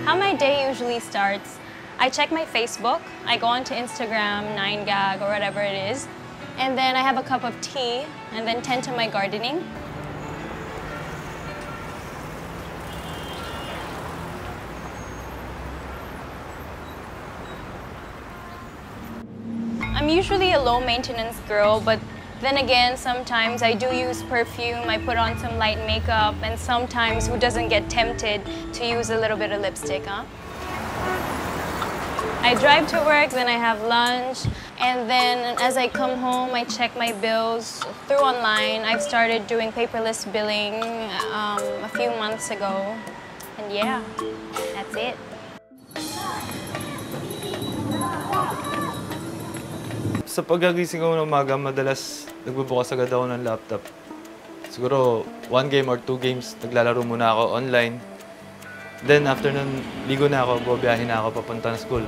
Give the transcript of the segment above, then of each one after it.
How my day usually starts, I check my Facebook, I go onto Instagram, 9gag, or whatever it is, and then I have a cup of tea, and then tend to my gardening. I'm usually a low-maintenance girl, but then again, sometimes I do use perfume, I put on some light makeup, and sometimes who doesn't get tempted to use a little bit of lipstick, huh? I drive to work, then I have lunch, and then as I come home, I check my bills through online. I've started doing paperless billing a few months ago, and yeah, that's it. Sa pagkagising ko ng umaga, madalas nagbubukas agad ako ng laptop. Siguro 1 game or 2 games, naglalaro muna ako online. Then after nun, ligo na ako, bubiyahin na ako papunta na school.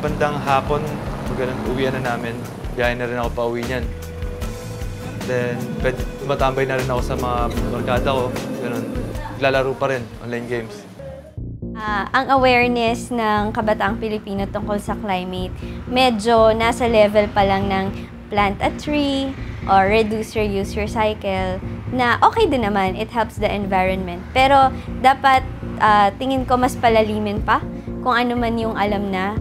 Bandang hapon, uwian na namin, biyahin na rin ako pa uwi niyan. Then, tumatambay na rin ako sa mga barkada ko. Ganun. Naglalaro pa rin, online games. Ang awareness ng kabataang Pilipino tungkol sa climate, medyo nasa level pa lang ng plant a tree or reduce, reuse, recycle, na okay din naman, it helps the environment. Pero dapat tingin ko mas palalimin pa kung ano man yung alam na.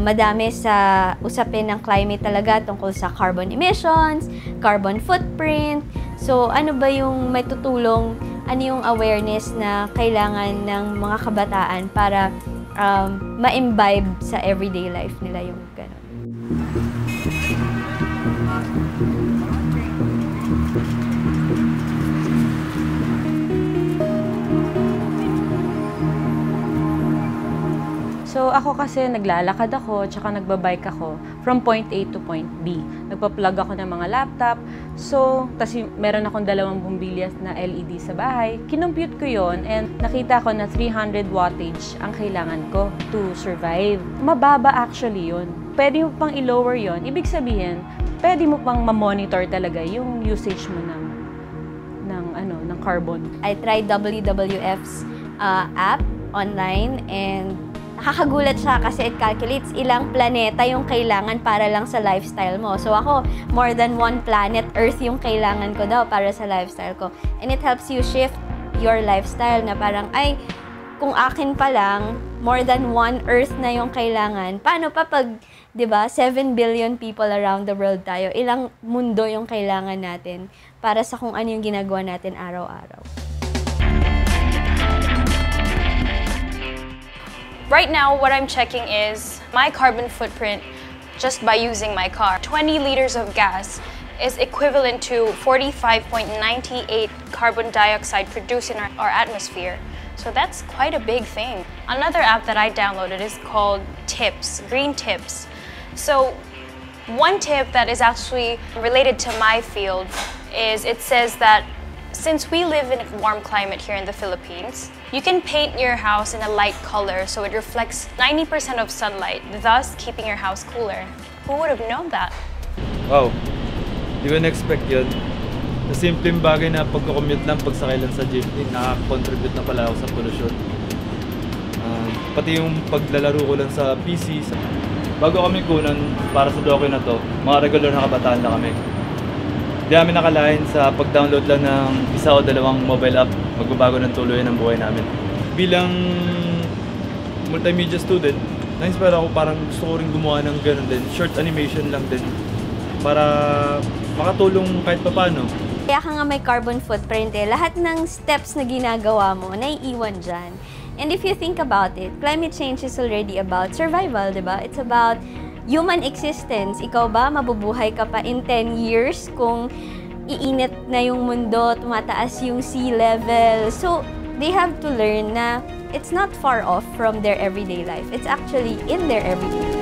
Madami sa usapin ng climate talaga tungkol sa carbon emissions, carbon footprint. So, ano ba yung may tutulong, ano yung awareness na kailangan ng mga kabataan para ma-imbibe sa everyday life nila yung gano'n. So ako kasi naglalakad ako, tsaka nagbabike ako from point A to point B. Nagpa-plug ako ng mga laptop. So, kasi meron akong 2 bumbilya na LED sa bahay. Kinompute ko yon and nakita ko na 300 wattage ang kailangan ko to survive. Mababa actually yon. Pwede mo pang i-lower yon. Ibig sabihin, pwede mo pang ma-monitor talaga yung usage mo ng carbon. I tried WWF's app online and nakakagulat siya kasi it calculates ilang planeta yung kailangan para lang sa lifestyle mo. So ako, more than 1 planet Earth yung kailangan ko daw para sa lifestyle ko. And it helps you shift your lifestyle na parang, ay, kung akin pa lang, more than 1 Earth na yung kailangan. Paano pa pag, di ba, 7 billion people around the world tayo, ilang mundo yung kailangan natin para sa kung ano yung ginagawa natin araw-araw. Right now, what I'm checking is my carbon footprint just by using my car. 20 liters of gas is equivalent to 45.98 carbon dioxide produced in our atmosphere. So that's quite a big thing. Another app that I downloaded is called Tips, Green Tips. So one tip that is actually related to my field is it says that since we live in a warm climate here in the Philippines, you can paint your house in a light color so it reflects 90% of sunlight, thus keeping your house cooler. Who would have known that? Wow, di ko na-expect yun. Sa simpleng bagay na pagkakommute lang, pagsakay lang sa jeepney, nakaka-contribute na pala ako sa pollution. Pati yung paglalaro ko lang sa PC. Bago kami kunan para sa docu na to, mga regular na kabataan na kami. Di namin nakalain sa pag-download lang ng 1 o 2 mobile app, magbabago ng tuluyan ng buhay namin. Bilang multimedia student, na-inspire ako, parang gusto ko rin gumawa ng gano'n din. Short animation lang din para makatulong kahit paano. Kaya ka nga may carbon footprint eh. Lahat ng steps na ginagawa mo, naiiwan dyan. And if you think about it, climate change is already about survival, di ba? It's about human existence. Ikaw ba, mabubuhay ka pa in 10 years kung iinit na yung mundo, tumataas yung sea level. So, they have to learn na it's not far off from their everyday life. It's actually in their everyday life.